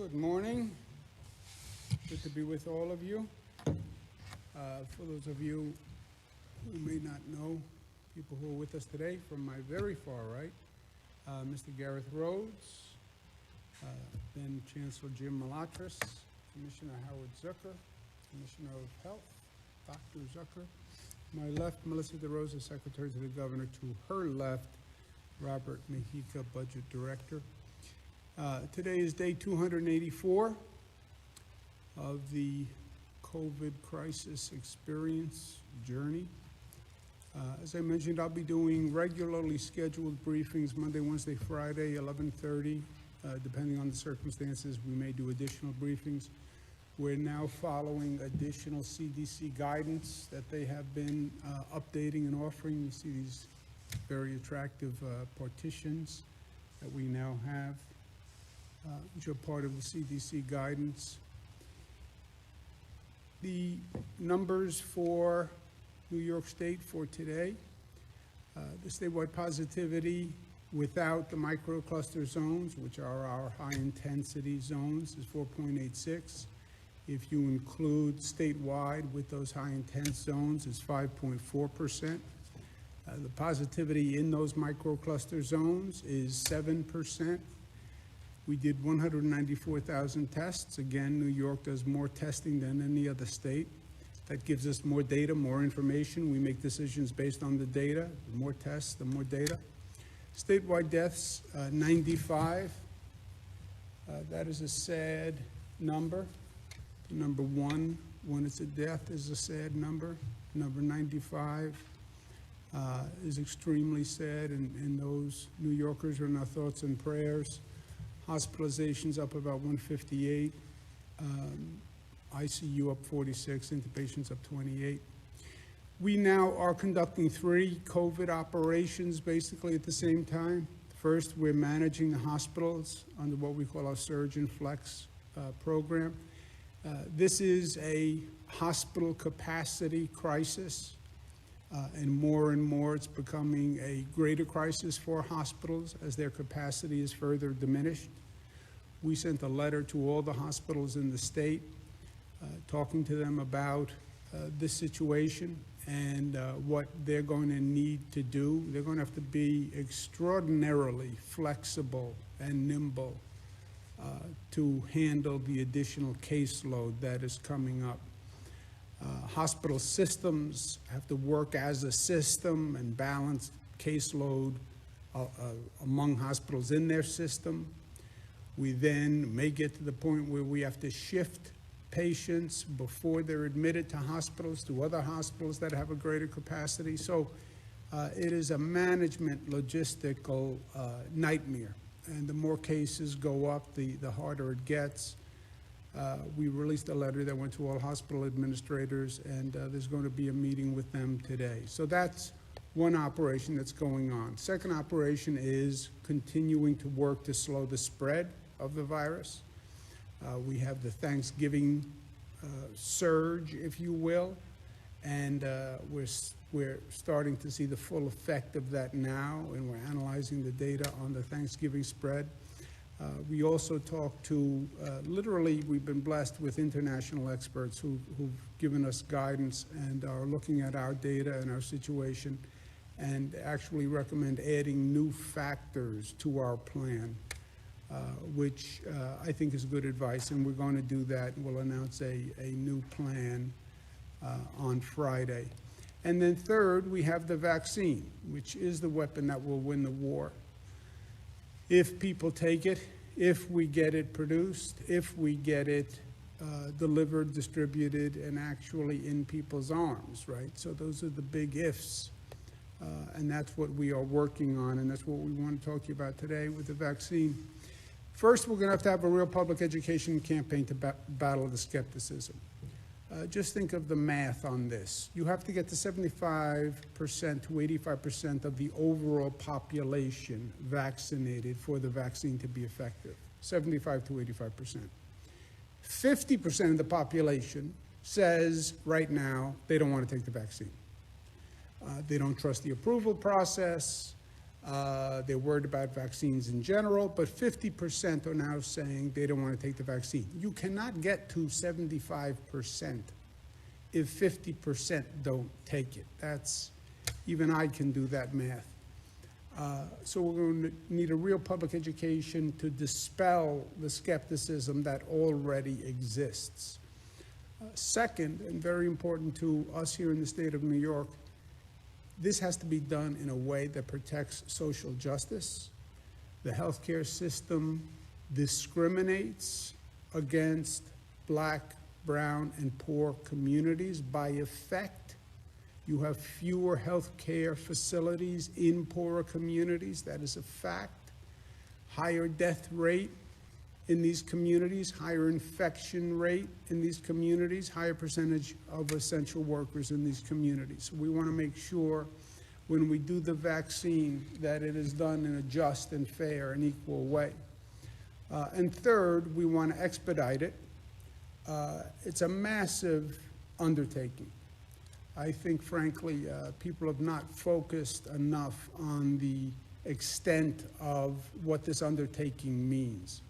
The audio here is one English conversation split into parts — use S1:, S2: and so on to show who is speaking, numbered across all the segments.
S1: Good morning. Good to be with all of you. For those of you who may not know, people who are with us today, from my very far right, Mr. Gareth Rhodes, then Chancellor Jim Malatras, Commissioner Howard Zucker, Commissioner of Health, Dr. Zucker. My left, Melissa DeRosa, Secretary to the Governor. To her left, Robert Mejica, Budget Director. Today is day 284 of the COVID crisis experience journey. As I mentioned, I'll be doing regularly scheduled briefings Monday, Wednesday, Friday, 11:30. Depending on the circumstances, we may do additional briefings. We're now following additional CDC guidance that they have been updating and offering. You see these very attractive partitions that we now have, which are part of the CDC guidance. The numbers for New York State for today, the statewide positivity without the microcluster zones, which are our high-intensity zones, is 4.86. If you include statewide with those high-intense zones, is 5.4%. The positivity in those microcluster zones is 7%. We did 194,000 tests. Again, New York does more testing than any other state. That gives us more data, more information. We make decisions based on the data. The more tests, the more data. Statewide deaths, 95. That is a sad number. Number one, when it's a death, is a sad number. Number 95 is extremely sad, and those New Yorkers are in our thoughts and prayers. Hospitalizations up about 158, ICU up 46, intubations up 28. We now are conducting 3 COVID operations basically at the same time. First, we're managing the hospitals under what we call our Surge and Flex program. This is a hospital capacity crisis, and more it's becoming a greater crisis for hospitals as their capacity is further diminished. We sent a letter to all the hospitals in the state talking to them about this situation and what they're going to need to do. They're going to have to be extraordinarily flexible and nimble to handle the additional caseload that is coming up. Hospital systems have to work as a system and balance caseload among hospitals in their system. We then may get to the point where we have to shift patients before they're admitted to hospitals to other hospitals that have a greater capacity. So it is a management logistical nightmare. And the more cases go up, the harder it gets. We released a letter that went to all hospital administrators, and there's going to be a meeting with them today. So that's one operation that's going on. Second operation is continuing to work to slow the spread of the virus. We have the Thanksgiving surge, if you will, and we're starting to see the full effect of that now, and we're analyzing the data on the Thanksgiving spread. We also talked to, literally, we've been blessed with international experts who've given us guidance and are looking at our data and our situation and actually recommend adding new factors to our plan, which I think is good advice, and we're going to do that. We'll announce a new plan on Friday. And then third, we have the vaccine, which is the weapon that will win the war. If people take it, if we get it produced, if we get it delivered, distributed, and actually in people's arms, right? So those are the big ifs, and that's what we are working on, and that's what we want to talk to you about today with the vaccine. First, we're going to have a real public education campaign to battle the skepticism. Just think of the math on this. You have to get to 75% to 85% of the overall population vaccinated for the vaccine to be effective, 75 to 85%. 50% of the population says right now they don't want to take the vaccine. They don't trust the approval process. They're worried about vaccines in general, but 50% are now saying they don't want to take the vaccine. You cannot get to 75% if 50% don't take it. Even I can do that math. So we're going to need a real public education to dispel the skepticism that already exists. Second, and very important to us here in the state of New York, this has to be done in a way that protects social justice. The healthcare system discriminates against Black, brown, and poor communities. By effect, you have fewer healthcare facilities in poorer communities. That is a fact. Higher death rate in these communities, higher infection rate in these communities, higher percentage of essential workers in these communities. We want to make sure when we do the vaccine that it is done in a just and fair and equal way. And third, we want to expedite it. It's a massive undertaking. I think, frankly, people have not focused enough on the extent of what this undertaking means.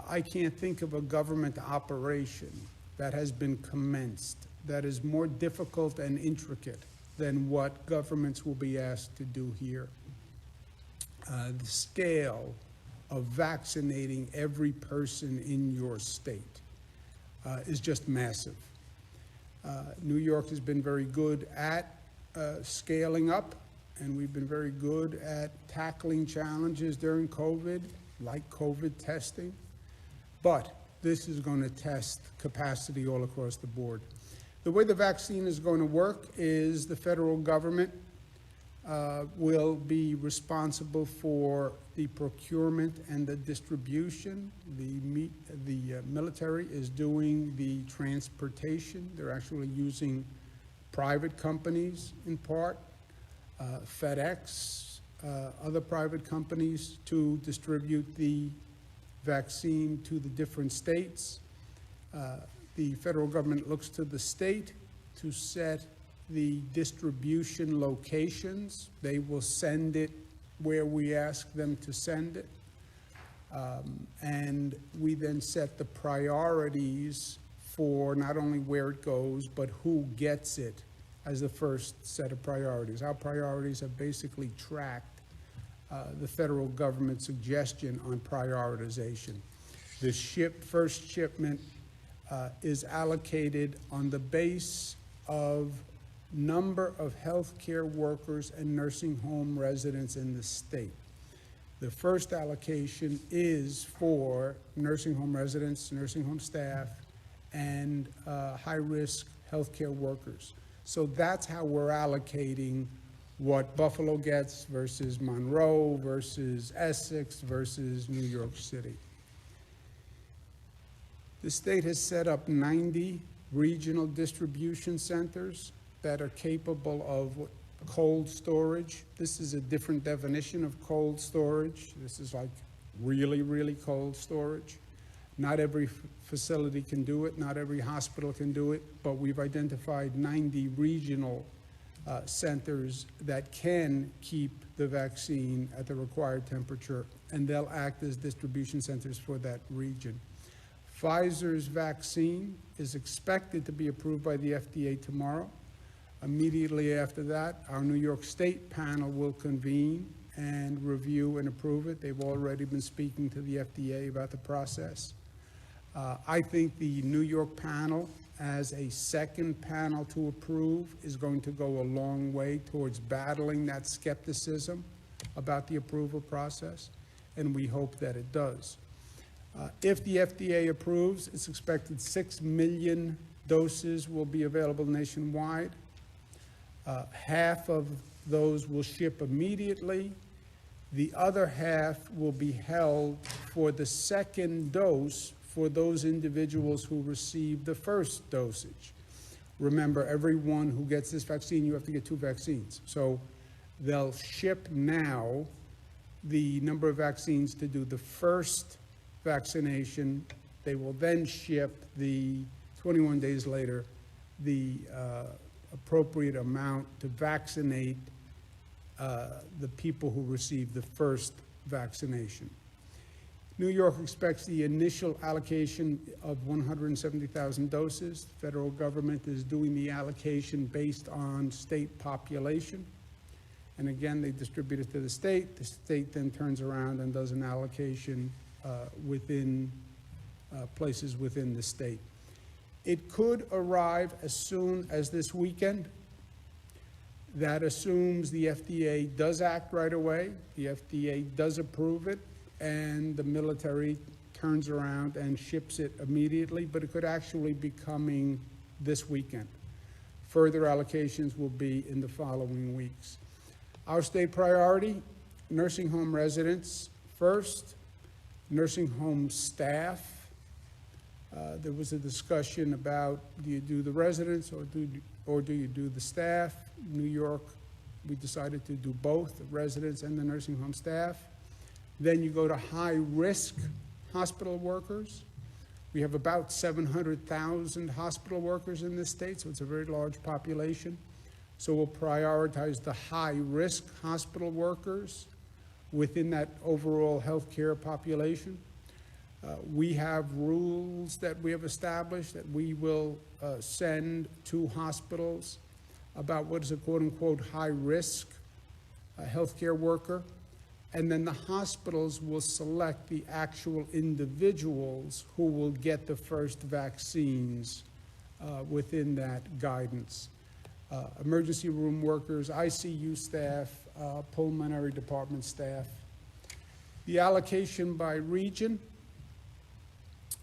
S1: I can't think of a government operation that has been commenced that is more difficult and intricate than what governments will be asked to do here. The scale of vaccinating every person in your state is just massive. New York has been very good at scaling up, and we've been very good at tackling challenges during COVID, like COVID testing. But this is going to test capacity all across the board. The way the vaccine is going to work is the federal government will be responsible for the procurement and the distribution. The military is doing the transportation. They're actually using private companies in part, FedEx, other private companies to distribute the vaccine to the different states. The federal government looks to the state to set the distribution locations. They will send it where we ask them to send it. And we then set the priorities for not only where it goes, but who gets it as the first set of priorities. Our priorities have basically tracked the federal government suggestion on prioritization. The first shipment is allocated on the base of number of healthcare workers and nursing home residents in the state. The first allocation is for nursing home residents, nursing home staff, and high-risk healthcare workers. So that's how we're allocating what Buffalo gets versus Monroe versus Essex versus New York City. The state has set up 90 regional distribution centers that are capable of cold storage. This is a different definition of cold storage. This is like really, really cold storage. Not every facility can do it, not every hospital can do it, but we've identified 90 regional centers that can keep the vaccine at the required temperature, and they'll act as distribution centers for that region. Pfizer's vaccine is expected to be approved by the FDA tomorrow. Immediately after that, our New York State panel will convene and review and approve it. They've already been speaking to the FDA about the process. I think the New York panel, as a second panel to approve, is going to go a long way towards battling that skepticism about the approval process, and we hope that it does. If the FDA approves, it's expected 6 million doses will be available nationwide. Half of those will ship immediately. The other half will be held for the second dose for those individuals who received the first dosage. Remember, everyone who gets this vaccine, you have to get 2 vaccines. So they'll ship now the number of vaccines to do the first vaccination. They will then ship 21 days later, the appropriate amount to vaccinate the people who receive the first vaccination. New York expects the initial allocation of 170,000 doses. The federal government is doing the allocation based on state population. And again, they distribute it to the state. The state then turns around and does an allocation within places within the state. It could arrive as soon as this weekend. That assumes the FDA does act right away, the FDA does approve it, and the military turns around and ships it immediately, but it could actually be coming this weekend. Further allocations will be in the following weeks. Our state priority, nursing home residents first, nursing home staff. There was a discussion about, do you do the residents or do you do the staff? New York, we decided to do both, the residents and the nursing home staff. Then you go to high-risk hospital workers. We have about 700,000 hospital workers in this state, so it's a very large population. So we'll prioritize the high-risk hospital workers within that overall healthcare population. We have rules that we have established that we will send to hospitals about what is a quote-unquote high-risk healthcare worker. And then the hospitals will select the actual individuals who will get the first vaccines within that guidance. Emergency room workers, ICU staff, pulmonary department staff. The allocation by region,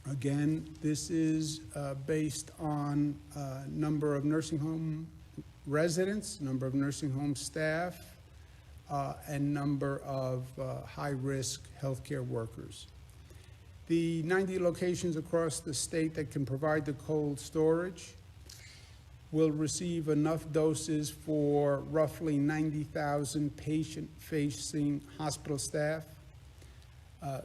S1: again, this is based on number of nursing home residents, number of nursing home staff, and number of high-risk healthcare workers. The 90 locations across the state that can provide the cold storage will receive enough doses for roughly 90,000 patient-facing hospital staff.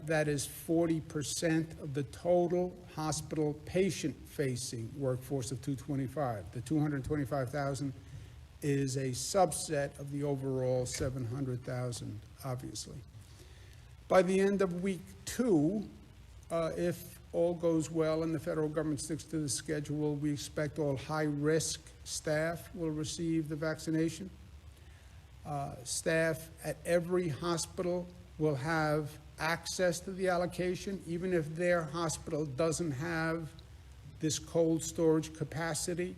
S1: That is 40% of the total hospital patient-facing workforce of 225. The 225,000 is a subset of the overall 700,000, obviously. By the end of week 2, if all goes well and the federal government sticks to the schedule, we expect all high-risk staff will receive the vaccination. Staff at every hospital will have access to the allocation, even if their hospital doesn't have this cold storage capacity.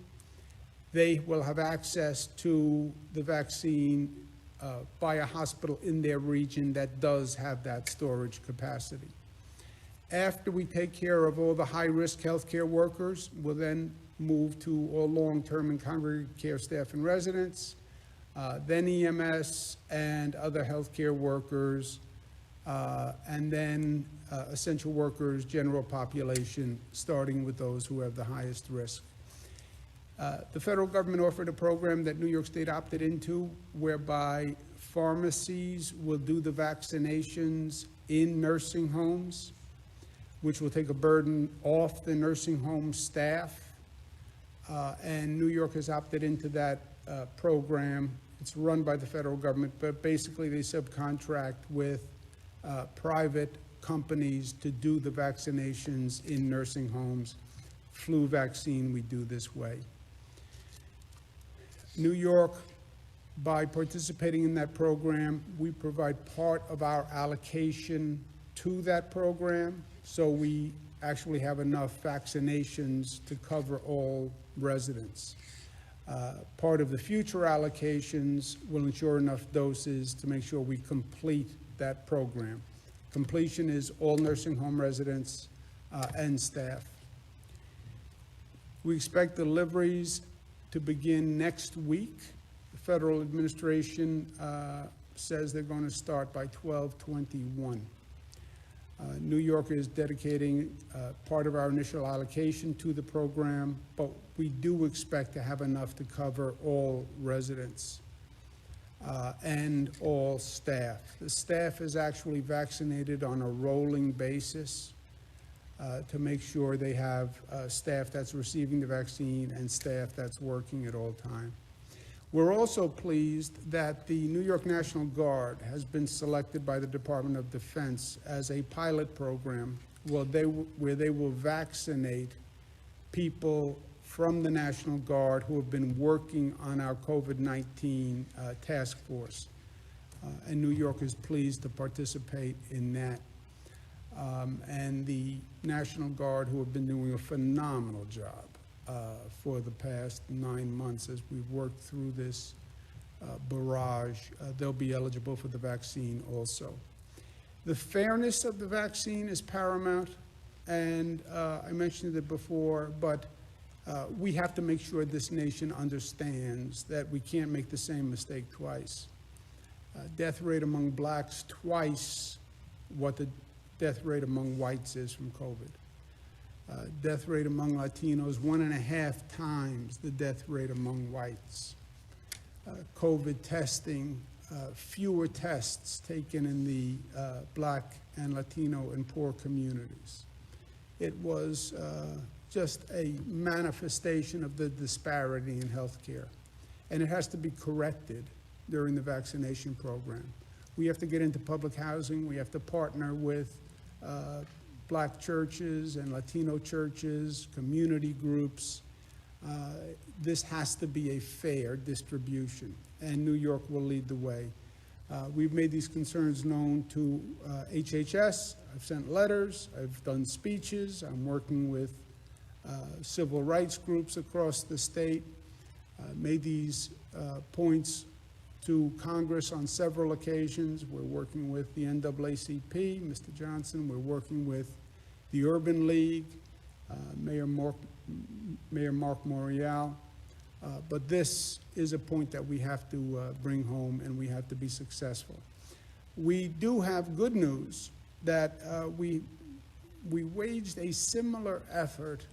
S1: They will have access to the vaccine by a hospital in their region that does have that storage capacity. After we take care of all the high-risk healthcare workers, we'll then move to all long-term and congregate care staff and residents, then EMS and other healthcare workers, and then essential workers, general population, starting with those who have the highest risk. The federal government offered a program that New York State opted into, whereby pharmacies will do the vaccinations in nursing homes, which will take a burden off the nursing home staff. And New York has opted into that program. It's run by the federal government, but basically they subcontract with private companies to do the vaccinations in nursing homes. Flu vaccine, we do this way. New York, by participating in that program, we provide part of our allocation to that program, so we actually have enough vaccinations to cover all residents. Part of the future allocations will ensure enough doses to make sure we complete that program. Completion is all nursing home residents and staff. We expect deliveries to begin next week. The federal administration says they're going to start by 12/21. New York is dedicating part of our initial allocation to the program, but we do expect to have enough to cover all residents and all staff. The staff is actually vaccinated on a rolling basis to make sure they have staff that's receiving the vaccine and staff that's working at all time. We're also pleased that the New York National Guard has been selected by the Department of Defense as a pilot program where they will vaccinate people from the National Guard who have been working on our COVID-19 task force. And New York is pleased to participate in that. And the National Guard, who have been doing a phenomenal job for the past 9 months as we've worked through this barrage, they'll be eligible for the vaccine also. The fairness of the vaccine is paramount, and I mentioned it before, but we have to make sure this nation understands that we can't make the same mistake twice. Death rate among blacks twice what the death rate among whites is from COVID. Death rate among Latinos 1.5 times the death rate among whites. COVID testing, fewer tests taken in the black and Latino and poor communities. It was just a manifestation of the disparity in healthcare, and it has to be corrected during the vaccination program. We have to get into public housing. We have to partner with black churches and Latino churches, community groups. This has to be a fair distribution, and New York will lead the way. We've made these concerns known to HHS. I've sent letters. I've done speeches. I'm working with civil rights groups across the state. Made these points to Congress on several occasions. We're working with the NAACP, Mr. Johnson. We're working with the Urban League, Mayor Mark Morial. But this is a point that we have to bring home, and we have to be successful. We do have good news that we waged a similar effort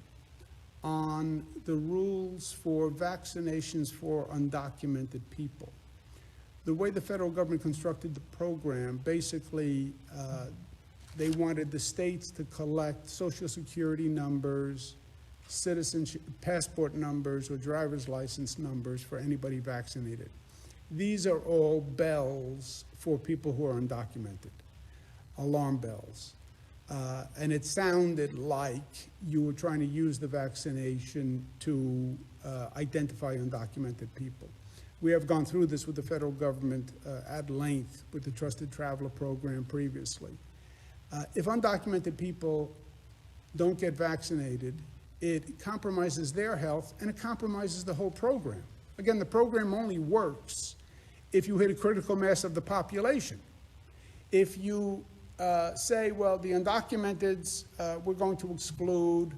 S1: on the rules for vaccinations for undocumented people. The way the federal government constructed the program, basically, they wanted the states to collect Social Security numbers, citizenship, passport numbers, or driver's license numbers for anybody vaccinated. These are all bells for people who are undocumented, alarm bells. And it sounded like you were trying to use the vaccination to identify undocumented people. We have gone through this with the federal government at length with the Trusted Traveler program previously. If undocumented people don't get vaccinated, it compromises their health and it compromises the whole program. Again, the program only works if you hit a critical mass of the population. If you say, well, the undocumenteds we're going to exclude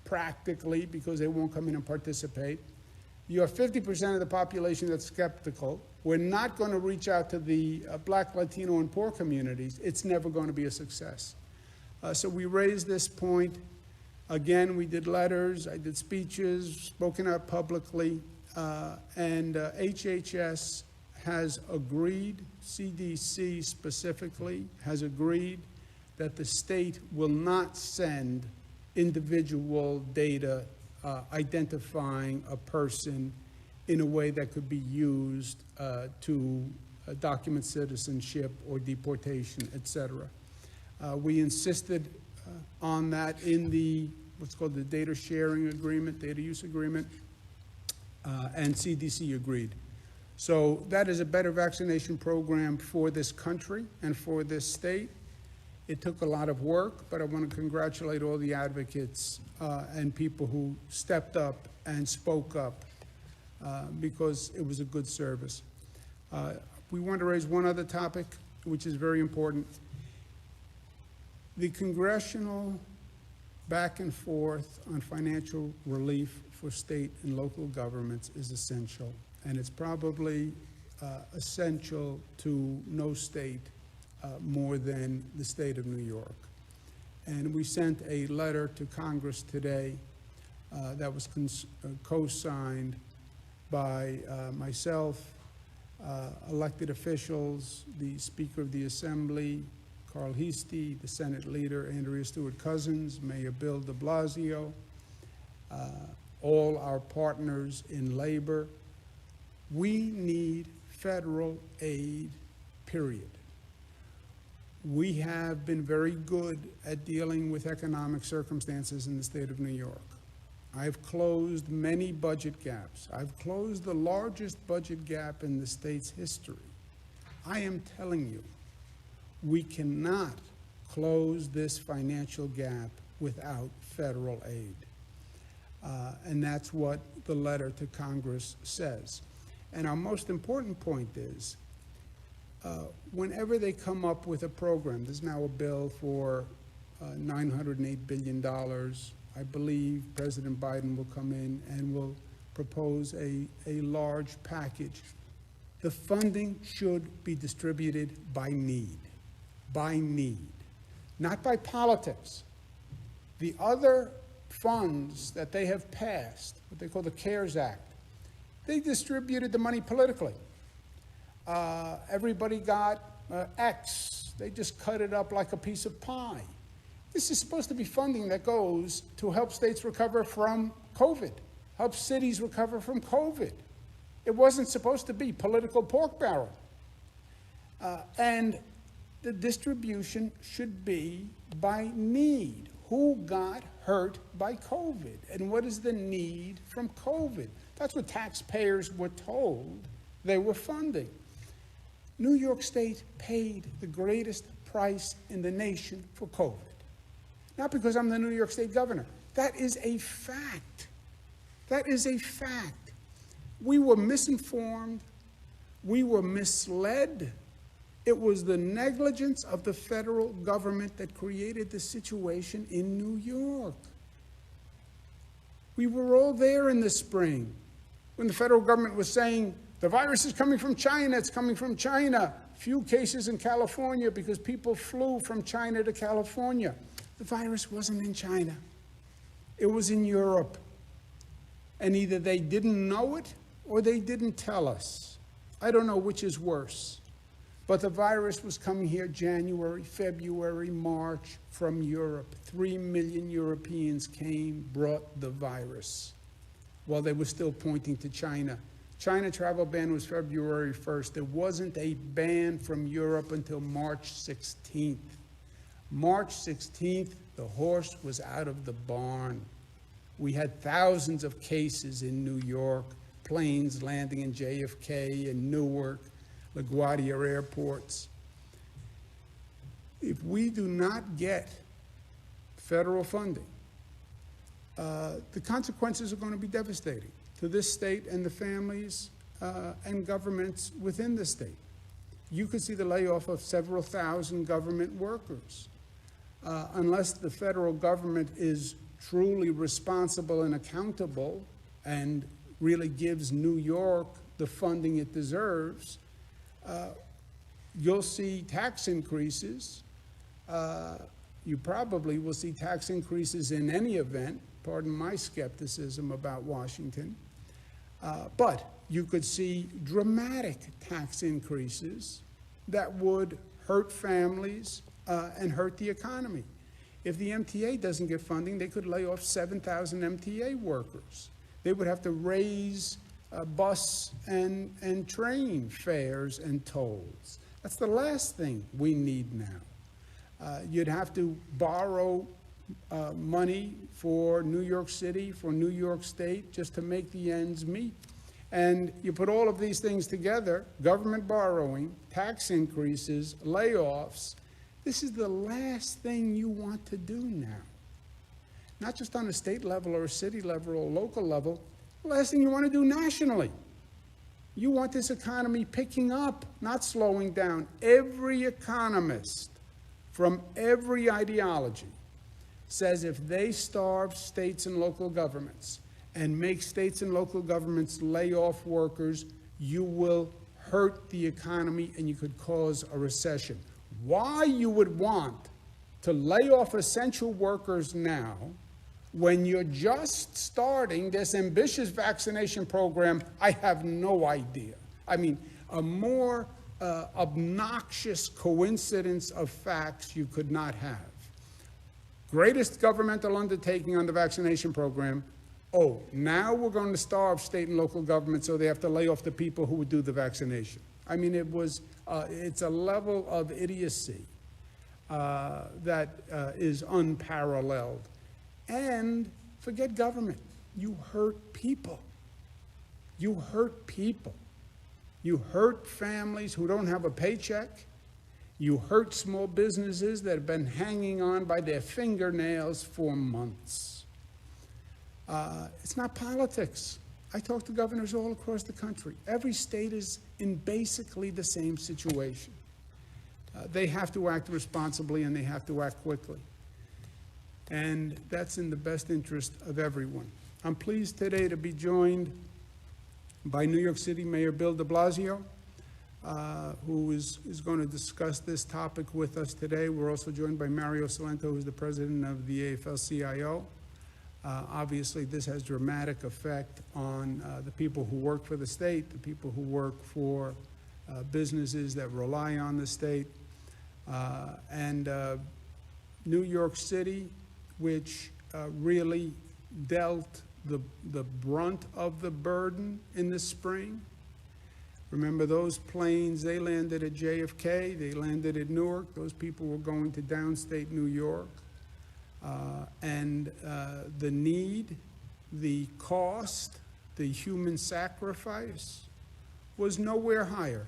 S1: practically because they won't come in and participate. You have 50% of the population that's skeptical. We're not going to reach out to the black, Latino, and poor communities. It's never going to be a success. So we raised this point. Again, we did letters, I did speeches, spoken out publicly, and HHS has agreed, CDC specifically, has agreed that the state will not send individual data identifying a person in a way that could be used to document citizenship or deportation, et cetera. We insisted on that in the what's called the data sharing agreement, data use agreement, and CDC agreed. So that is a better vaccination program for this country and for this state. It took a lot of work, but I want to congratulate all the advocates and people who stepped up and spoke up because it was a good service. We want to raise one other topic, which is very important. The congressional back and forth on financial relief for state and local governments is essential, and it's probably essential to no state more than the state of New York. And we sent a letter to Congress today that was co-signed by myself, elected officials, the Speaker of the Assembly, Carl Heastie, the Senate Leader, Andrea Stewart-Cousins, Mayor Bill de Blasio, all our partners in labor, We need federal aid, period. We have been very good at dealing with economic circumstances in the state of New York. I've closed many budget gaps. I've closed the largest budget gap in the state's history. I am telling you, we cannot close this financial gap without federal aid. And that's what the letter to Congress says. And our most important point is, whenever they come up with a program, there's now a bill for $908 billion. I believe President Biden will come in and will propose a large package. The funding should be distributed by need, not by politics. The other funds that they have passed, what they call the CARES Act, they distributed the money politically. Everybody got X. They just cut it up like a piece of pie. This is supposed to be funding that goes to help states recover from COVID, help cities recover from COVID. It wasn't supposed to be political pork barrel. And the distribution should be by need. Who got hurt by COVID? And what is the need from COVID? That's what taxpayers were told they were funding. New York State paid the greatest price in the nation for COVID. Not because I'm the New York State governor. That is a fact. That is a fact. We were misinformed. We were misled. It was the negligence of the federal government that created the situation in New York. We were all there in the spring when the federal government was saying, the virus is coming from China, it's coming from China. Few cases in California because people flew from China to California. The virus wasn't in China. It was in Europe. And either they didn't know it or they didn't tell us. I don't know which is worse. But the virus was coming here January, February, March from Europe. 3 million Europeans came, brought the virus while they were still pointing to China. China travel ban was February 1st. There wasn't a ban from Europe until March 16th. March 16th, the horse was out of the barn. We had thousands of cases in New York, planes landing in JFK and Newark, LaGuardia airports. If we do not get federal funding, the consequences are going to be devastating to this state and the families and governments within the state. You could see the layoff of several thousand government workers. Unless the federal government is truly responsible and accountable and really gives New York the funding it deserves, you'll see tax increases. You probably will see tax increases in any event. Pardon my skepticism about Washington. But you could see dramatic tax increases that would hurt families and hurt the economy. If the MTA doesn't get funding, they could lay off 7,000 MTA workers. They would have to raise bus and train fares and tolls. That's the last thing we need now. You'd have to borrow money for New York City, for New York State, just to make the ends meet. And you put all of these things together, government borrowing, tax increases, layoffs. This is the last thing you want to do now. Not just on a state level or a city level or a local level, the last thing you want to do nationally. You want this economy picking up, not slowing down. Every economist from every ideology says if they starve states and local governments and make states and local governments lay off workers, you will hurt the economy and you could cause a recession. Why you would want to lay off essential workers now when you're just starting this ambitious vaccination program, I have no idea. I mean, a more obnoxious coincidence of facts you could not have. Greatest governmental undertaking on the vaccination program, Oh, now we're going to starve state and local government, so they have to lay off the people who would do the vaccination. I mean, it's a level of idiocy that is unparalleled. And forget government. You hurt people. You hurt people. You hurt families who don't have a paycheck. You hurt small businesses that have been hanging on by their fingernails for months. It's not politics. I talk to governors all across the country. Every state is in basically the same situation. They have to act responsibly and they have to act quickly. And that's in the best interest of everyone. I'm pleased today to be joined by New York City Mayor Bill de Blasio, who is going to discuss this topic with us today. We're also joined by Mario Salento, who's the president of the AFL-CIO. Obviously, this has dramatic effect on the people who work for the state, the people who work for businesses that rely on the state. And New York City, which really dealt the brunt of the burden in the spring. Remember those planes, they landed at JFK, they landed at Newark. Those people were going to downstate New York. And the need, the cost, the human sacrifice was nowhere higher.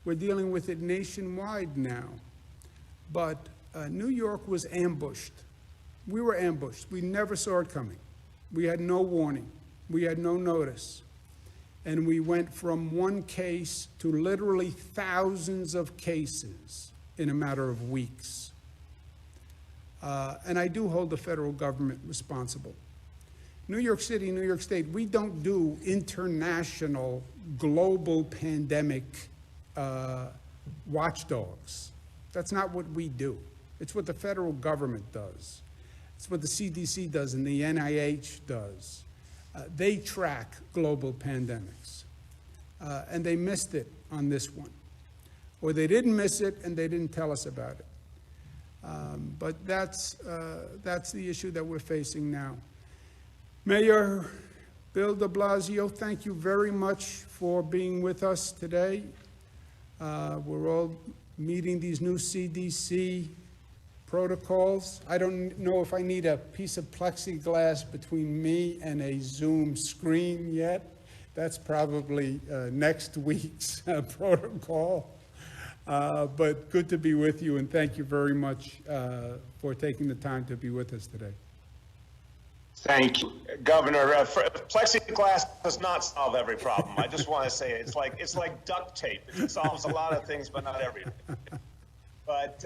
S1: We're dealing with it nationwide now. But New York was ambushed. We were ambushed. We never saw it coming. We had no warning. We had no notice. And we went from one case to literally thousands of cases in a matter of weeks. And I do hold the federal government responsible. New York City, New York State, we don't do international, global pandemic watchdogs. That's not what we do. It's what the federal government does. It's what the CDC does and the NIH does. They track global pandemics. And they missed it on this one. Or they didn't miss it and they didn't tell us about it. But that's the issue that we're facing now. Mayor Bill de Blasio, thank you very much for being with us today. We're all meeting these new CDC protocols. I don't know if I need a piece of plexiglass between me and a Zoom screen yet. That's probably next week's protocol. But good to be with you, and thank you very much for taking the time to be with us today.
S2: Thank you, Governor. Plexiglass does not solve every problem. I just want to say it's like duct tape. It solves a lot of things, but not everything. But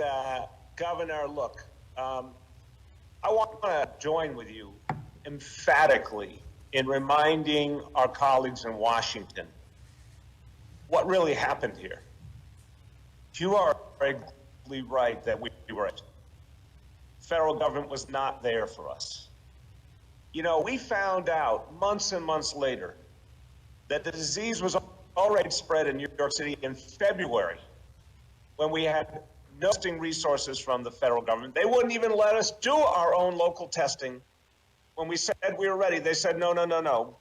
S2: Governor, look, I want to join with you emphatically in reminding our colleagues in Washington what really happened here. You are exactly right that we were right. Federal government was not there for us. You know, we found out months and months later that the disease was already spread in New York City in February when we had no testing resources from the federal government. They wouldn't even let us do our own local testing. When we said we were ready, they said, no, no, no, no.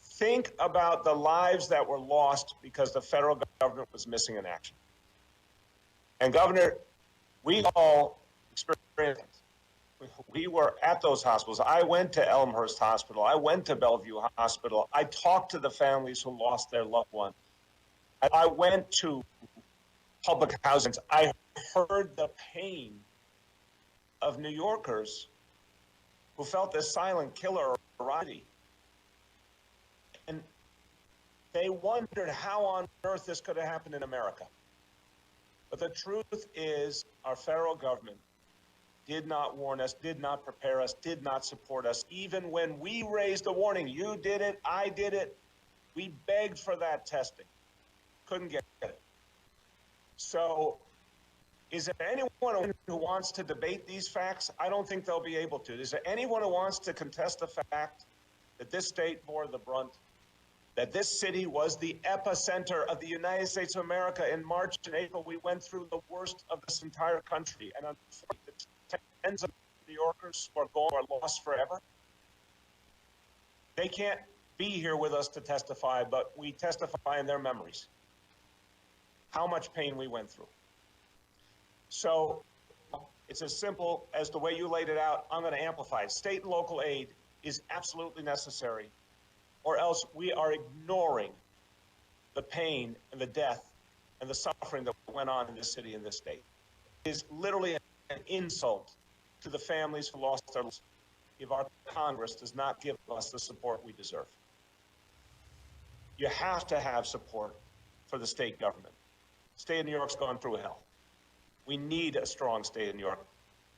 S2: Think about the lives that were lost because the federal government was missing in action. And Governor, we all experienced it. We were at those hospitals. I went to Elmhurst Hospital. I went to Bellevue Hospital. I talked to the families who lost their loved one. I went to public housings. I heard the pain of New Yorkers who felt this silent killer arriving. And they wondered how on earth this could have happened in America. But the truth is our federal government did not warn us, did not prepare us, did not support us. Even when we raised the warning, you did it, I did it, we begged for that testing. Couldn't get it. So is there anyone who wants to debate these facts? I don't think they'll be able to. Is there anyone who wants to contest the fact that this state bore the brunt, that this city was the epicenter of the United States of America? In March and April, we went through the worst of this entire country. And unfortunately, tens of New Yorkers who are lost forever. They can't be here with us to testify, but we testify in their memories how much pain we went through. So it's as simple as the way you laid it out. I'm going to amplify it. State and local aid is absolutely necessary, or else we are ignoring the pain and the death and the suffering that went on in this city and this state. It is literally an insult to the families who lost their lives if our Congress does not give us the support we deserve. You have to have support for the state government. The state of New York's gone through hell. We need a strong state of New York.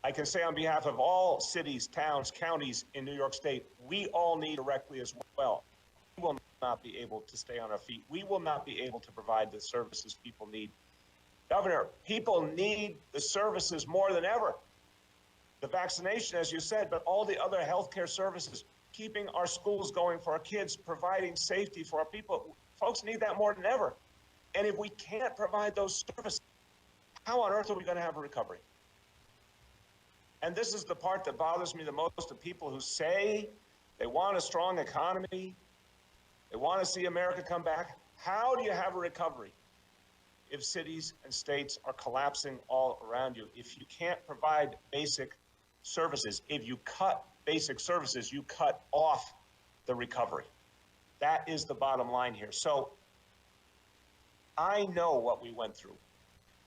S2: I can say on behalf of all cities, towns, counties in New York State, we all need directly as well. We will not be able to stay on our feet. We will not be able to provide the services people need. Governor, people need the services more than ever. The vaccination, as you said, but all the other healthcare services, keeping our schools going for our kids, providing safety for our people. Folks need that more than ever. And if we can't provide those services, how on earth are we going to have a recovery? And this is the part that bothers me the most, the people who say they want a strong economy, they want to see America come back. How do you have a recovery if cities and states are collapsing all around you? If you can't provide basic services, if you cut basic services, you cut off the recovery. That is the bottom line here. So I know what we went through.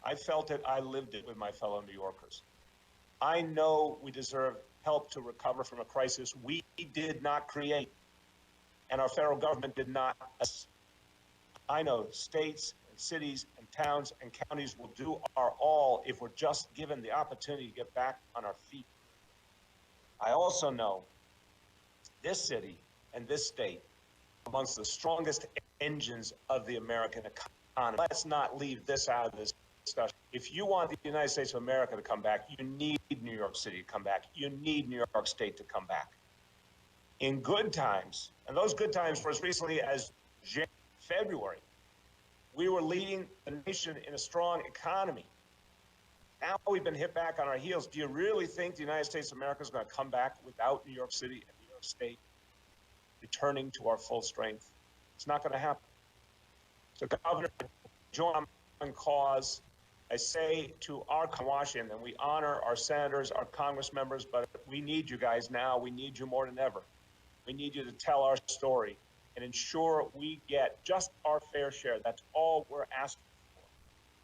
S2: I felt it, I lived it with my fellow New Yorkers. I know we deserve help to recover from a crisis we did not create, and our federal government did not. I know states and cities and towns and counties will do our all if we're just given the opportunity to get back on our feet. I also know this city and this state amongst the strongest engines of the American economy. Let's not leave this out of this discussion. If you want the United States of America to come back, you need New York City to come back. You need New York State to come back. In good times, and those good times for as recently as February, we were leading the nation in a strong economy. Now we've been hit back on our heels. Do you really think the United States of America is going to come back without New York City and New York State returning to our full strength? It's not going to happen. So, Governor, join on cause. I say to our Washington, and we honor our senators, our Congress members, but we need you guys now. We need you more than ever. We need you to tell our story and ensure we get just our fair share. That's all we're asking for,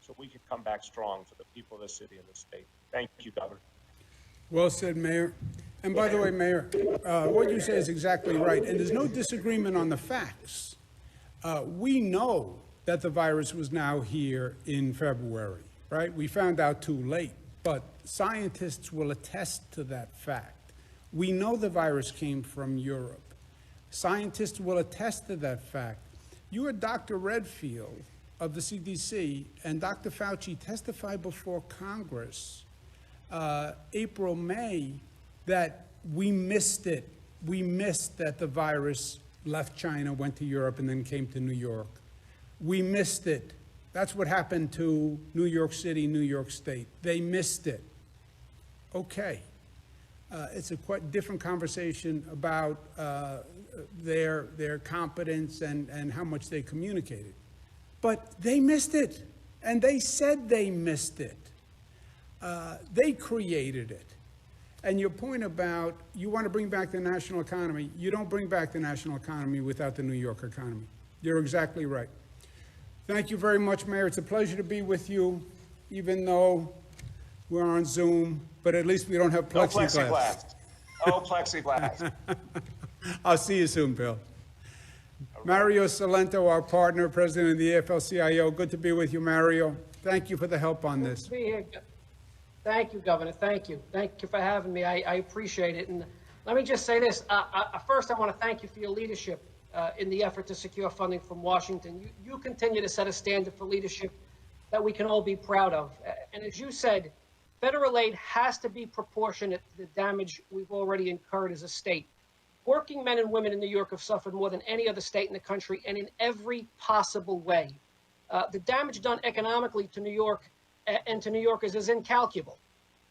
S2: so we can come back strong for the people of the city and the state. Thank you, Governor.
S1: Well said, Mayor. And by the way, Mayor, what you say is exactly right, and there's no disagreement on the facts. We know that the virus was now here in February, right? We found out too late, but scientists will attest to that fact. We know the virus came from Europe. Scientists will attest to that fact. You heard Dr. Redfield of the CDC and Dr. Fauci testify before Congress April, May, that we missed it. We missed that the virus left China, went to Europe, and then came to New York. We missed it. That's what happened to New York City, New York State. They missed it. Okay. It's a quite different conversation about their competence and how much they communicated. But they missed it, and they said they missed it. They created it. And your point about you want to bring back the national economy, you don't bring back the national economy without the New York economy. You're exactly right. Thank you very much, Mayor. It's a pleasure to be with you, even though we're on Zoom, but at least we don't have plexiglass.
S2: No plexiglass. Oh, plexiglass.
S1: I'll see you soon, Bill. Mario Salento, our partner, president of the AFL-CIO. Good to be with you, Mario. Thank you for the help on this.
S3: Good to be here. Thank you, Governor. Thank you. Thank you for having me. I appreciate it. And let me just say this. First, I want to thank you for your leadership in the effort to secure funding from Washington. You continue to set a standard for leadership that we can all be proud of. And as you said, federal aid has to be proportionate to the damage we've already incurred as a state. Working men and women in New York have suffered more than any other state in the country, and in every possible way. The damage done economically to New York and to New Yorkers is incalculable.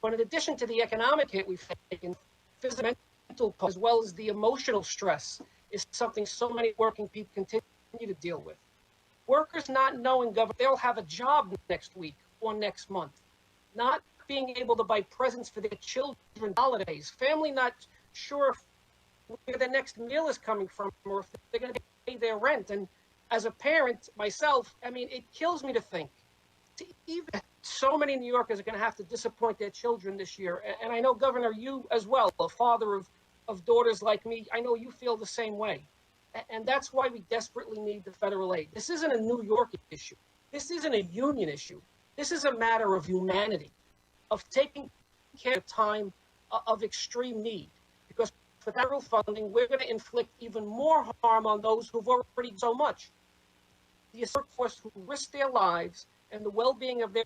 S3: But in addition to the economic hit we've taken, physical, mental, as well as the emotional stress is something so many working people continue to deal with. Workers not knowing, Governor, they'll have a job next week or next month, not being able to buy presents for their children, holidays, family not sure where the next meal is coming from or if they're going to pay their rent. And as a parent myself, I mean, it kills me to think even so many New Yorkers are going to have to disappoint their children this year. And I know, Governor, you as well, a father of daughters like me, I know you feel the same way. And that's why we desperately need the federal aid. This isn't a New York issue. This isn't a union issue. This is a matter of humanity, of taking care of time of extreme need. Because for federal funding, we're going to inflict even more harm on those who've already done so much. The workforce who risk their lives and the well-being of their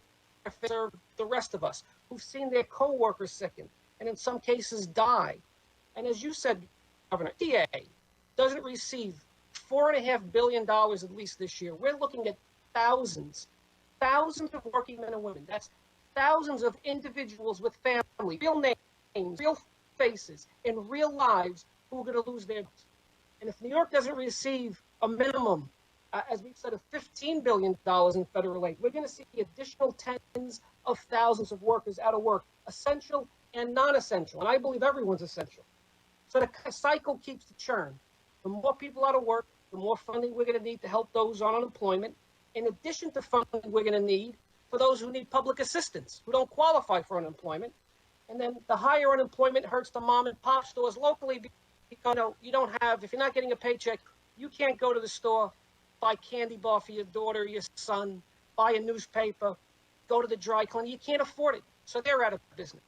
S3: serve the rest of us, who've seen their co-workers sicken and in some cases die. And as you said, Governor, TA doesn't receive $4.5 billion at least this year. We're looking at thousands of working men and women. That's thousands of individuals with family, real names, real faces, and real lives who are going to lose their jobs. And if New York doesn't receive a minimum, as we've said, of $15 billion in federal aid, we're going to see additional tens of thousands of workers out of work, essential and non-essential. And I believe everyone's essential. So the cycle keeps the churn. The more people out of work, the more funding we're going to need to help those on unemployment, in addition to funding we're going to need for those who need public assistance, who don't qualify for unemployment. And then the higher unemployment hurts the mom and pop stores locally because you don't have, if you're not getting a paycheck, you can't go to the store, buy candy bar for your daughter, your son, buy a newspaper, go to the dry cleaner. You can't afford it. So they're out of business.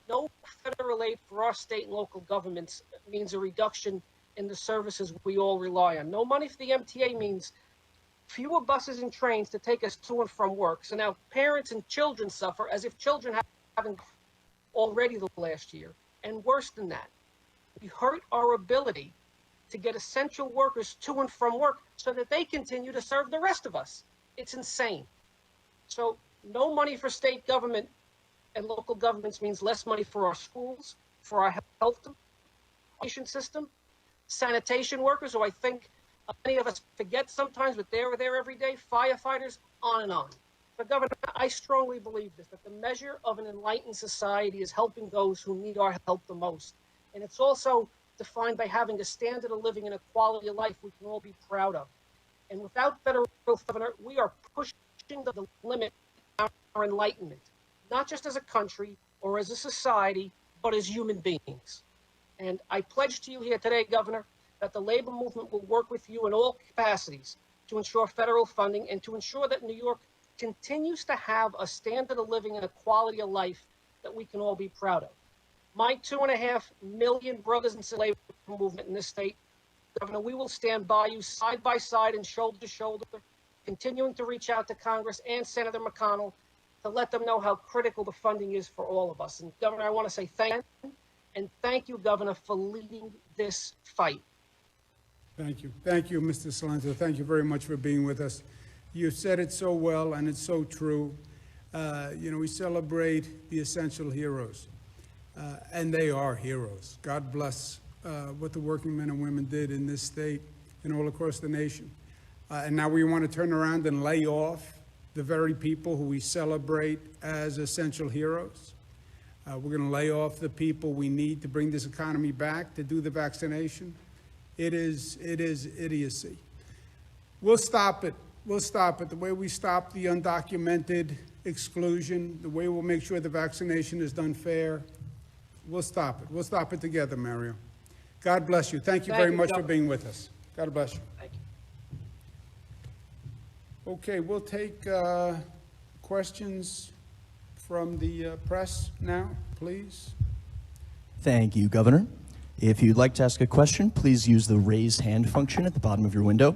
S3: No federal aid for our state and local governments means a reduction in the services we all rely on. No money for the MTA means fewer buses and trains to take us to and from work. So now parents and children suffer as if children haven't already the last year. And worse than that, we hurt our ability to get essential workers to and from work so that they continue to serve the rest of us. It's insane. So no money for state government and local governments means less money for our schools, for our health system, sanitation workers, who I think many of us forget sometimes, but they're there every day, firefighters, on and on. But Governor, I strongly believe this, that the measure of an enlightened society is helping those who need our help the most. And it's also defined by having a standard of living and a quality of life we can all be proud of. And without federal governor, we are pushing the limit of our enlightenment, not just as a country or as a society, but as human beings. And I pledge to you here today, Governor, that the labor movement will work with you in all capacities to ensure federal funding and to ensure that New York continues to have a standard of living and a quality of life that we can all be proud of. My 2.5 million brothers and sisters in the labor movement in this state, Governor, we will stand by you side by side and shoulder to shoulder, continuing to reach out to Congress and Senator McConnell to let them know how critical the funding is for all of us. And Governor, I want to say thank you, and thank you, Governor, for leading this fight.
S1: Thank you. Thank you, Mr. Salento. Thank you very much for being with us. You said it so well, and it's so true. We celebrate the essential heroes, and they are heroes. God bless what the working men and women did in this state and all across the nation. And now we want to turn around and lay off the very people who we celebrate as essential heroes. We're going to lay off the people we need to bring this economy back, to do the vaccination. It is idiocy. We'll stop it. We'll stop it. The way we stop the undocumented exclusion, the way we'll make sure the vaccination is done fair, we'll stop it. We'll stop it together, Mario. God bless you. Thank you very much for being with us. God bless you.
S3: Thank you.
S1: Okay, we'll take questions from the press now, please.
S4: Thank you, Governor. If you'd like to ask a question, please use the raised hand function at the bottom of your window.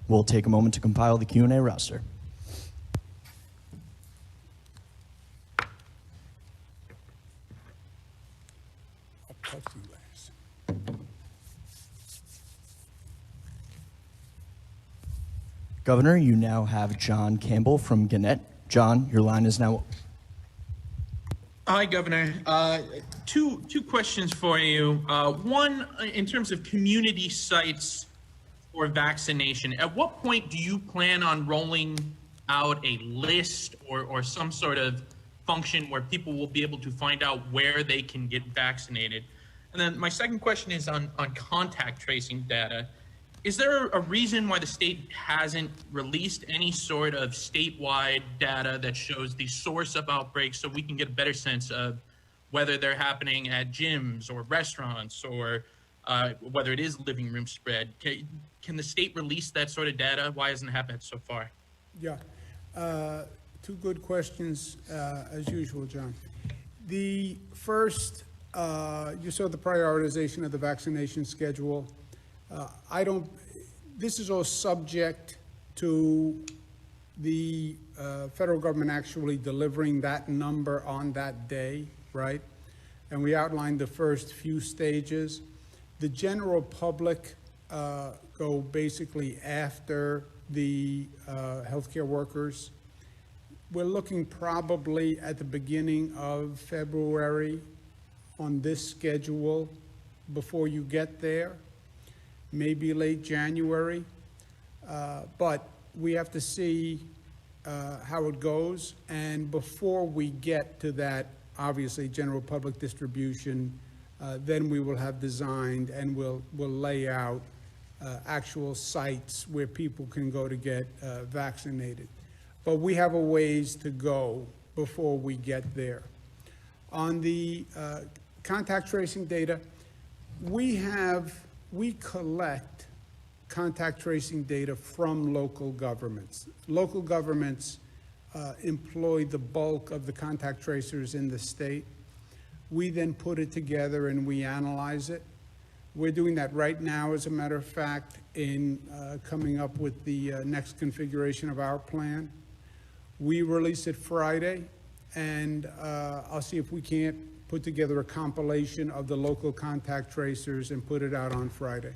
S4: We'll take a moment to compile the Q&A roster.
S1: I'll touch you last.
S4: Governor, you now have John Campbell from Gannett. John, your line is now.
S5: Hi, Governor. Two questions for you. One, in terms of community sites for vaccination, at what point do you plan on rolling out a list or some sort of function where people will be able to find out where they can get vaccinated? And then my second question is on contact tracing data. Is there a reason why the state hasn't released any sort of statewide data that shows the source of outbreaks so we can get a better sense of whether they're happening at gyms or restaurants or whether it is living room spread? Can the state release that sort of data? Why hasn't it happened so far?
S1: Yeah. Two good questions, as usual, John. The first, you saw the prioritization of the vaccination schedule. This is all subject to the federal government actually delivering that number on that day, right? And we outlined the first few stages. The general public go basically after the healthcare workers. We're looking probably at the beginning of February on this schedule before you get there. Maybe late January, but we have to see how it goes. And before we get to that, obviously, general public distribution, then we will have designed and we'll lay out actual sites where people can go to get vaccinated. But we have a ways to go before we get there. On the contact tracing data, we collect contact tracing data from local governments. Local governments employ the bulk of the contact tracers in the state. We then put it together and we analyze it. We're doing that right now, as a matter of fact, in coming up with the next configuration of our plan. We release it Friday, and I'll see if we can't put together a compilation of the local contact tracers and put it out on Friday.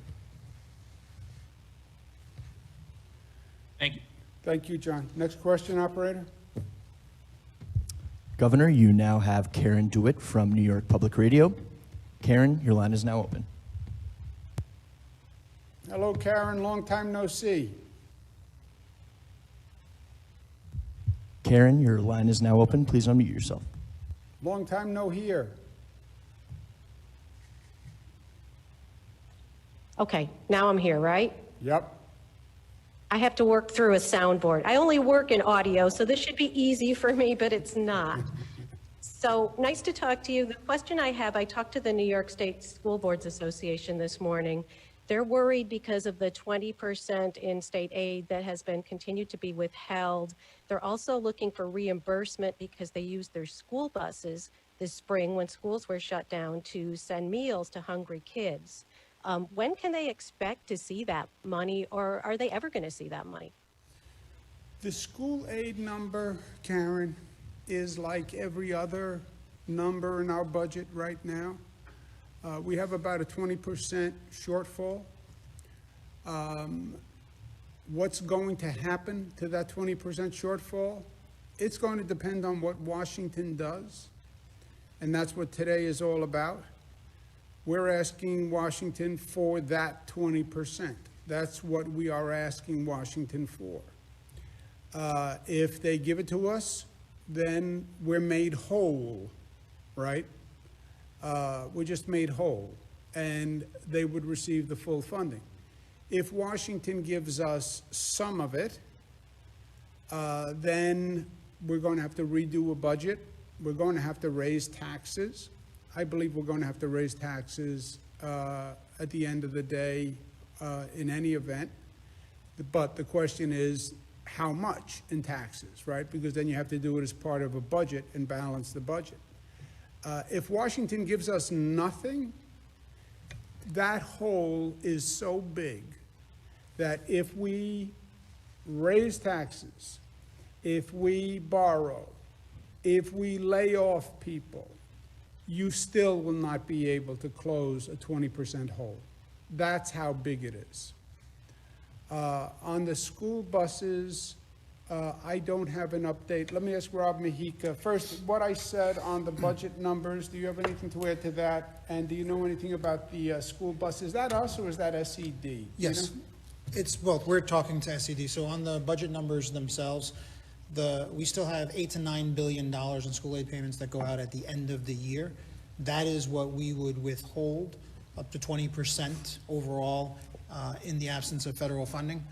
S5: Thank you.
S1: Thank you, John. Next question, operator.
S4: Governor, you now have Karen DeWitt from New York Public Radio. Karen, your line is now open.
S1: Hello, Karen. Long time no see.
S4: Karen, your line is now open. Please unmute yourself.
S1: Long time no hear.
S6: Okay, now I'm here, right?
S1: Yep.
S6: I have to work through a soundboard. I only work in audio, so this should be easy for me, but it's not. So nice to talk to you. The question I have, I talked to the New York State School Boards Association this morning. They're worried because of the 20% in state aid that has been continued to be withheld. They're also looking for reimbursement because they used their school buses this spring when schools were shut down to send meals to hungry kids. When can they expect to see that money, or are they ever going to see that money?
S1: The school aid number, Karen, is like every other number in our budget right now. We have about a 20% shortfall. What's going to happen to that 20% shortfall? It's going to depend on what Washington does, and that's what today is all about. We're asking Washington for that 20%. That's what we are asking Washington for. If they give it to us, then we're made whole, right? We're just made whole, and they would receive the full funding. If Washington gives us some of it, then we're going to have to redo a budget. We're going to have to raise taxes. I believe we're going to have to raise taxes at the end of the day in any event. But the question is, how much in taxes, right? Because then you have to do it as part of a budget and balance the budget. If Washington gives us nothing, that hole is so big that if we raise taxes, if we borrow, if we lay off people, you still will not be able to close a 20% hole. That's how big it is. On the school buses, I don't have an update. Let me ask Rob Mahika. First, what I said on the budget numbers, do you have anything to add to that? And do you know anything about the school bus? Is that us or is that SED? Do you
S7: Yes,
S1: know?
S7: it's both. We're talking to SED. So on the budget numbers themselves, we still have $8 to $9 billion in school aid payments that go out at the end of the year. That is what we would withhold, up to 20% overall, in the absence of federal funding.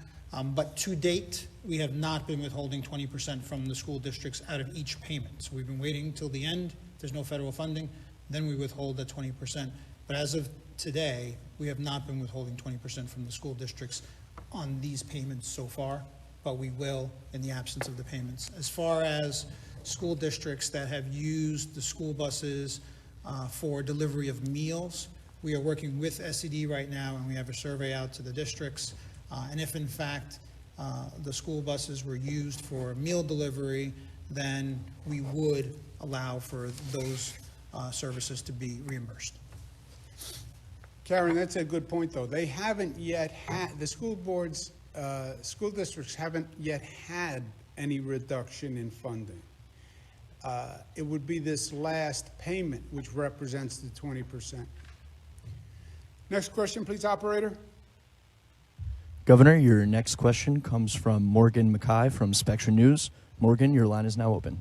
S7: But to date, we have not been withholding 20% from the school districts out of each payment. So we've been waiting till the end. If there's no federal funding, then we withhold the 20%. But as of today, we have not been withholding 20% from the school districts on these payments so far, but we will in the absence of the payments. As far as school districts that have used the school buses for delivery of meals, we are working with SED right now, and we have a survey out to the districts. And if in fact the school buses were used for meal delivery, then we would allow for those services to be reimbursed.
S1: Karen, that's a good point, though. They haven't yet had, the school boards, school districts haven't yet had any reduction in funding. It would be this last payment, which represents the 20%. Next question, please, operator.
S4: Governor, your next question comes from Morgan Mackay from Spectrum News. Morgan, your line is now open.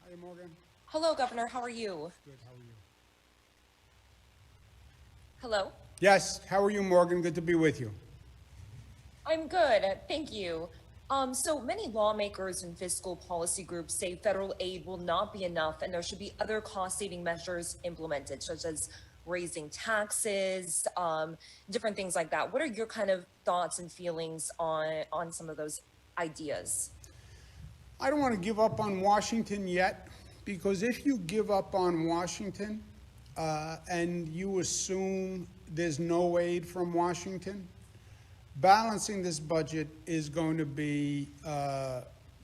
S1: Hi, Morgan.
S8: Hello, Governor. How are you?
S1: Good, how are you?
S8: Hello?
S1: Yes, how are you, Morgan? Good to be with you.
S8: I'm good. Thank you. So many lawmakers and fiscal policy groups say federal aid will not be enough and there should be other cost-saving measures implemented, such as raising taxes, different things like that. What are your kind of thoughts and feelings on some of those ideas?
S1: I don't want to give up on Washington yet, because if you give up on Washington and you assume there's no aid from Washington, balancing this budget is going to be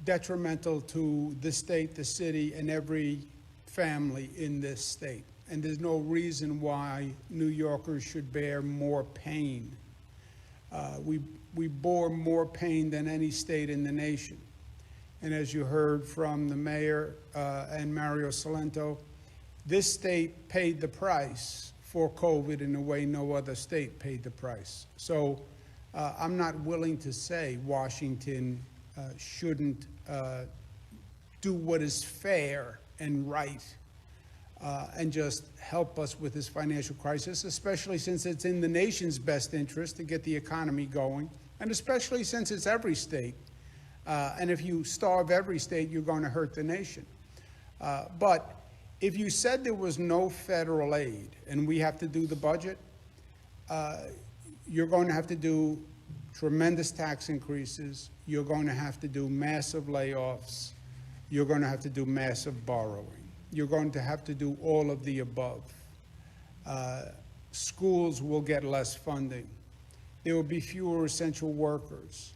S1: detrimental to the state, the city, and every family in this state. And there's no reason why New Yorkers should bear more pain. We bore more pain than any state in the nation. And as you heard from the mayor and Mario Salento, this state paid the price for COVID in a way no other state paid the price. So I'm not willing to say Washington shouldn't do what is fair and right and just help us with this financial crisis, especially since it's in the nation's best interest to get the economy going, and especially since it's every state. And if you starve every state, you're going to hurt the nation. But if you said there was no federal aid and we have to do the budget, you're going to have to do tremendous tax increases. You're going to have to do massive layoffs. You're going to have to do massive borrowing. You're going to have to do all of the above. Schools will get less funding. There will be fewer essential workers.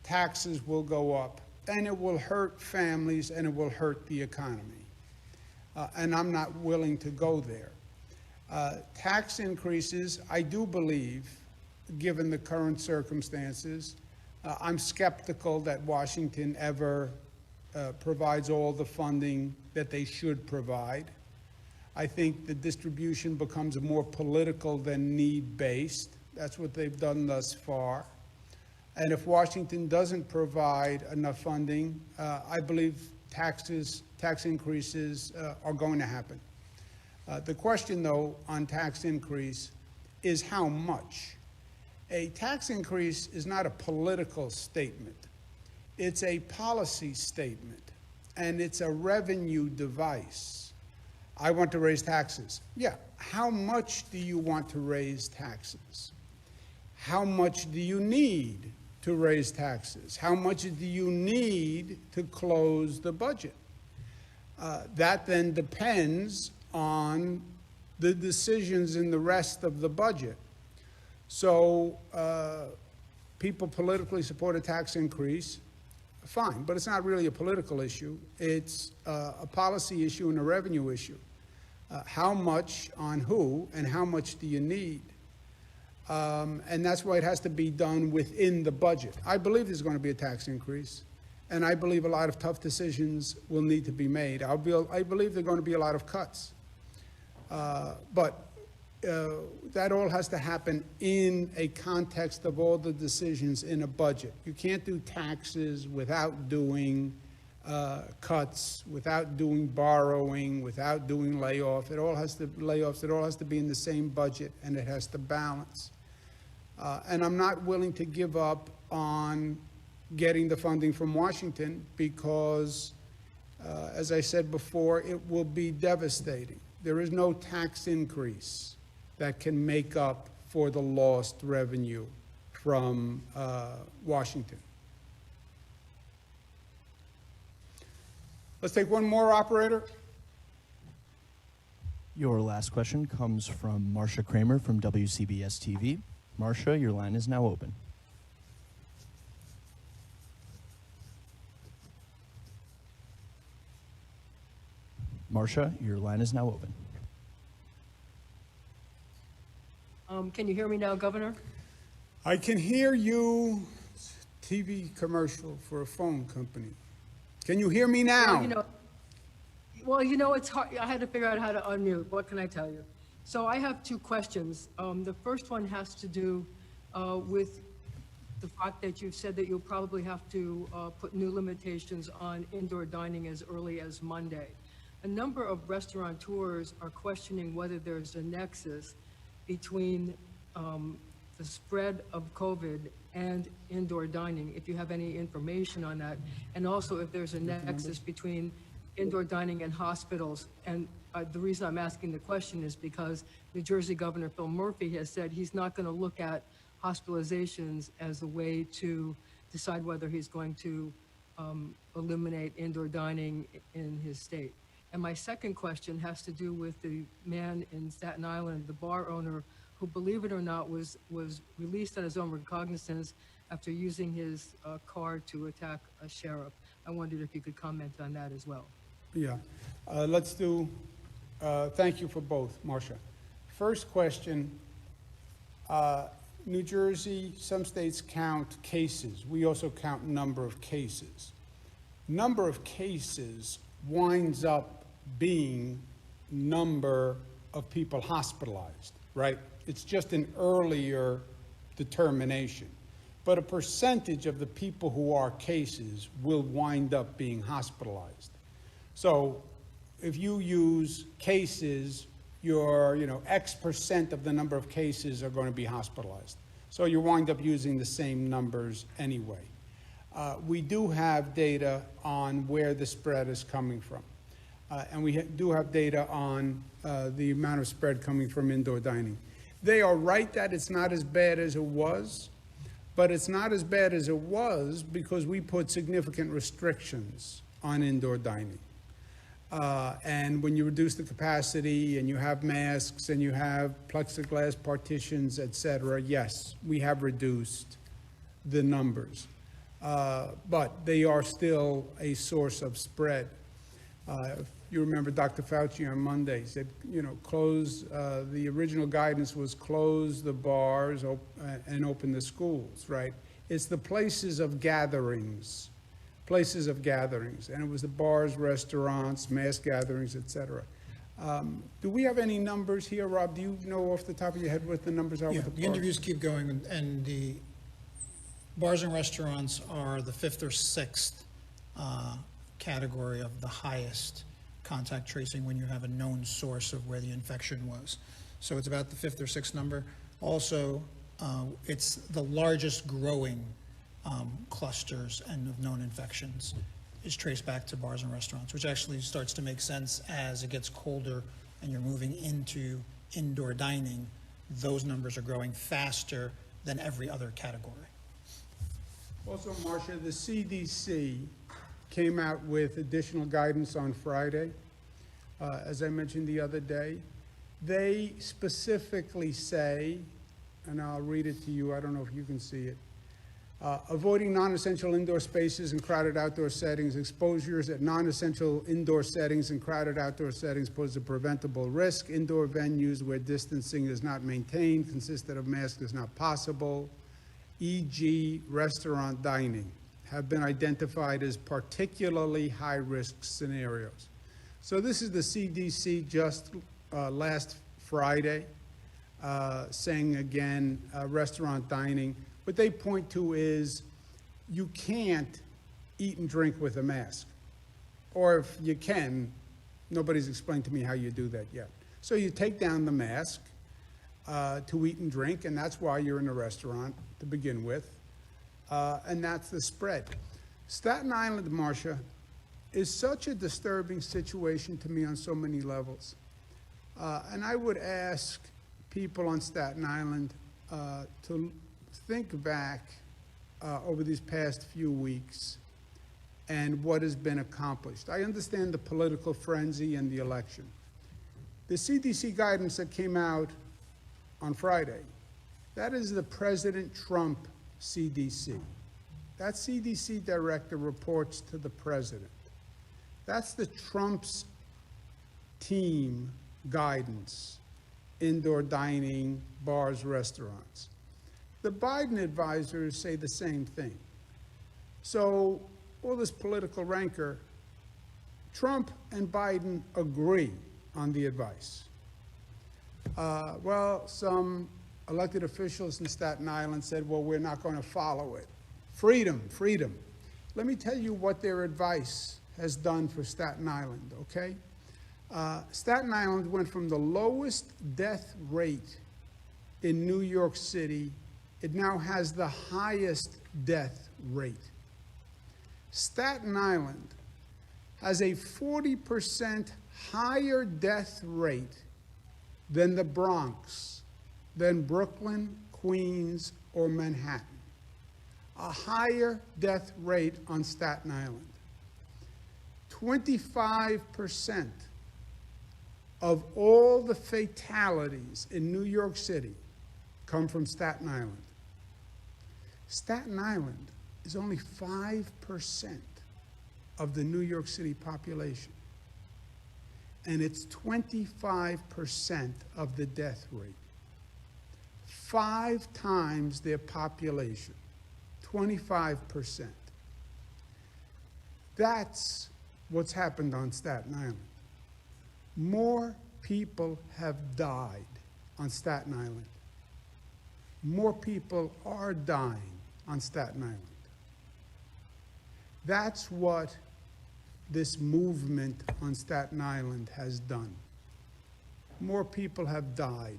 S1: Taxes will go up, and it will hurt families, and it will hurt the economy. And I'm not willing to go there. Tax increases, I do believe, given the current circumstances, I'm skeptical that Washington ever provides all the funding that they should provide. I think the distribution becomes more political than need-based. That's what they've done thus far. And if Washington doesn't provide enough funding, I believe tax increases are going to happen. The question, though, on tax increase is how much. A tax increase is not a political statement. It's a policy statement, and it's a revenue device. I want to raise taxes. Yeah, how much do you want to raise taxes? How much do you need to raise taxes? How much do you need to close the budget? That then depends on the decisions in the rest of the budget. So people politically support a tax increase, fine, but it's not really a political issue. It's a policy issue and a revenue issue. How much on who and how much do you need? And that's why it has to be done within the budget. I believe there's going to be a tax increase, and I believe a lot of tough decisions will need to be made. I believe there are going to be a lot of cuts. But that all has to happen in a context of all the decisions in a budget. You can't do taxes without doing cuts, without doing borrowing, without doing layoffs. It all has to be in the same budget, and it has to balance. And I'm not willing to give up on getting the funding from Washington because, as I said before, it will be devastating. There is no tax increase that can make up for the lost revenue from Washington. Let's take one more, operator.
S4: Your last question comes from Marcia Kramer from WCBS TV. Marcia, your line is now open. Marcia, your line is now open.
S9: Can you hear me now, Governor?
S1: I can hear you. TV commercial for a phone company. Can you hear me now?
S9: It's hard. I had to figure out how to unmute. What can I tell you? So I have two questions. The first one has to do with the fact that you've said that you'll probably have to put new limitations on indoor dining as early as Monday. A number of restaurateurs are questioning whether there's a nexus between the spread of COVID and indoor dining, if you have any information on that, and also if there's a nexus between indoor dining and hospitals. And the reason I'm asking the question is because New Jersey Governor Phil Murphy has said he's not going to look at hospitalizations as a way to decide whether he's going to eliminate indoor dining in his state. And my second question has to do with the man in Staten Island, the bar owner, who, believe it or not, was released on his own recognizance after using his car to attack a sheriff. I wondered if you could comment on that as well.
S1: Yeah. Let's do, thank you for both, Marcia. First question, New Jersey, some states count cases. We also count number of cases. Number of cases winds up being number of people hospitalized, right? It's just an earlier determination. But a percentage of the people who are cases will wind up being hospitalized. So if you use cases, your X percent of the number of cases are going to be hospitalized. So you wind up using the same numbers anyway. We do have data on where the spread is coming from. And we do have data on the amount of spread coming from indoor dining. They are right that it's not as bad as it was, but it's not as bad as it was because we put significant restrictions on indoor dining. And when you reduce the capacity and you have masks and you have plexiglass partitions, et cetera, yes, we have reduced the numbers. But they are still a source of spread. If you remember Dr. Fauci on Monday said, close, the original guidance was close the bars and open the schools, right? It's the places of gatherings, and it was the bars, restaurants, mass gatherings, et cetera. Do we have any numbers here, Rob? Do you know off the top of your head what the numbers are?
S7: Yeah,
S1: with
S7: the interviews keep going, and the bars and restaurants are the 5th or 6th category of the highest contact tracing when you have a known source of where the infection was. So it's about the 5th or 6th number. Also, it's the largest growing clusters and of known infections is traced back to bars and restaurants, which actually starts to make sense as it gets colder and you're moving into indoor dining. Those numbers are growing faster than every other category.
S1: Also, Marcia, the CDC came out with additional guidance on Friday. As I mentioned the other day, they specifically say, and I'll read it to you, I don't know if you can see it, Avoiding non-essential indoor spaces and crowded outdoor settings. Exposures at non-essential indoor settings and crowded outdoor settings pose a preventable risk. Indoor venues where distancing is not maintained, consistent of masks is not possible, e.g. restaurant dining, have been identified as particularly high-risk scenarios. So this is the CDC just last Friday saying again, restaurant dining. What they point to is you can't eat and drink with a mask. Or if you can, nobody's explained to me how you do that yet. So you take down the mask to eat and drink, and that's why you're in a restaurant to begin with. And that's the spread. Staten Island, Marcia, is such a disturbing situation to me on so many levels. And I would ask people on Staten Island to think back over these past few weeks and what has been accomplished. I understand the political frenzy and the election. The CDC guidance that came out on Friday, that is the President Trump CDC. That CDC director reports to the president. That's the Trump's team guidance, indoor dining, bars, restaurants. The Biden advisors say the same thing. So all this political rancor, Trump and Biden agree on the advice. Well, some elected officials in Staten Island said, well, we're not going to follow it. Freedom, freedom. Let me tell you what their advice has done for Staten Island, okay? Staten Island went from the lowest death rate in New York City. It now has the highest death rate. Staten Island has a 40% higher death rate than the Bronx, than Brooklyn, Queens, or Manhattan. A higher death rate on Staten Island. 25% of all the fatalities in New York City come from Staten Island. Staten Island is only 5% of the New York City population, and it's 25% of the death rate. 5 times their population, 25%. That's what's happened on Staten Island. More people have died on Staten Island. More people are dying on Staten Island. That's what this movement on Staten Island has done. More people have died.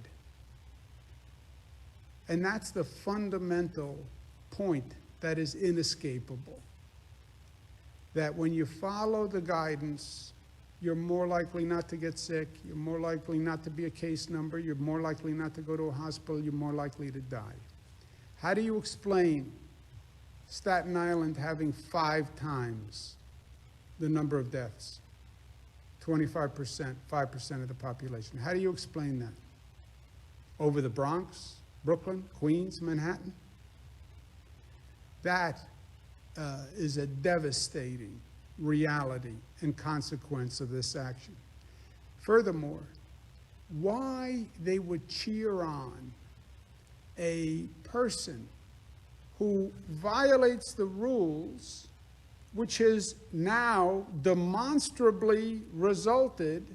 S1: And that's the fundamental point that is inescapable. That when you follow the guidance, you're more likely not to get sick, you're more likely not to be a case number, you're more likely not to go to a hospital, you're more likely to die. How do you explain Staten Island having 5 times the number of deaths? 25%, 5% of the population. How do you explain that? Over the Bronx, Brooklyn, Queens, Manhattan? That is a devastating reality and consequence of this action. Furthermore, why they would cheer on a person who violates the rules, which has now demonstrably resulted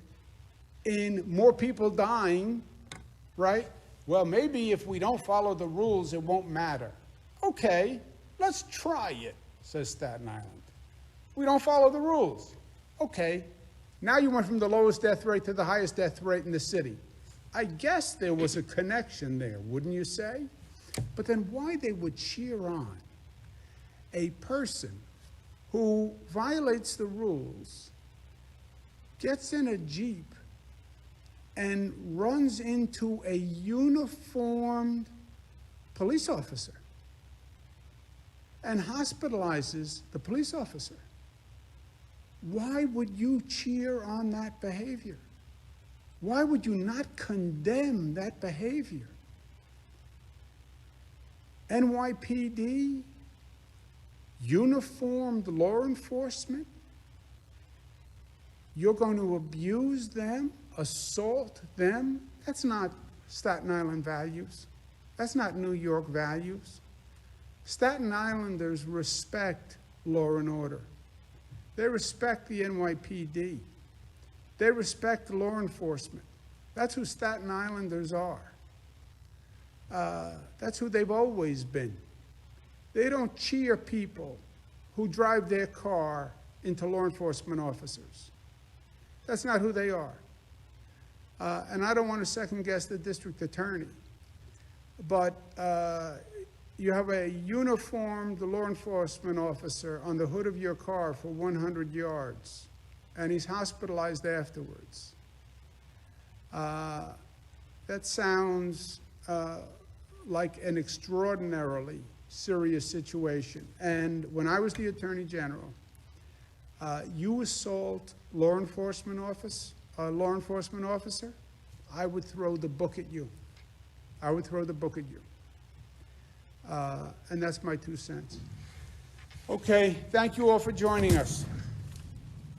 S1: in more people dying, right? Well, maybe if we don't follow the rules, it won't matter. Okay, let's try it, says Staten Island. We don't follow the rules. Okay, now you went from the lowest death rate to the highest death rate in the city. I guess there was a connection there, wouldn't you say? But then why they would cheer on a person who violates the rules, gets in a Jeep, and runs into a uniformed police officer and hospitalizes the police officer. Why would you cheer on that behavior? Why would you not condemn that behavior? NYPD uniformed law enforcement? You're going to abuse them, assault them? That's not Staten Island values. That's not New York values. Staten Islanders respect law and order. They respect the NYPD. They respect law enforcement. That's who Staten Islanders are. That's who they've always been. They don't cheer people who drive their car into law enforcement officers. That's not who they are. And I don't want to second guess the district attorney, but you have a uniformed law enforcement officer on the hood of your car for 100 yards, and he's hospitalized afterwards. That sounds like an extraordinarily serious situation. And when I was the Attorney General, you assault law enforcement officer, I would throw the book at you. I would throw the book at you. And that's my 2 cents. Okay, thank you all for joining us.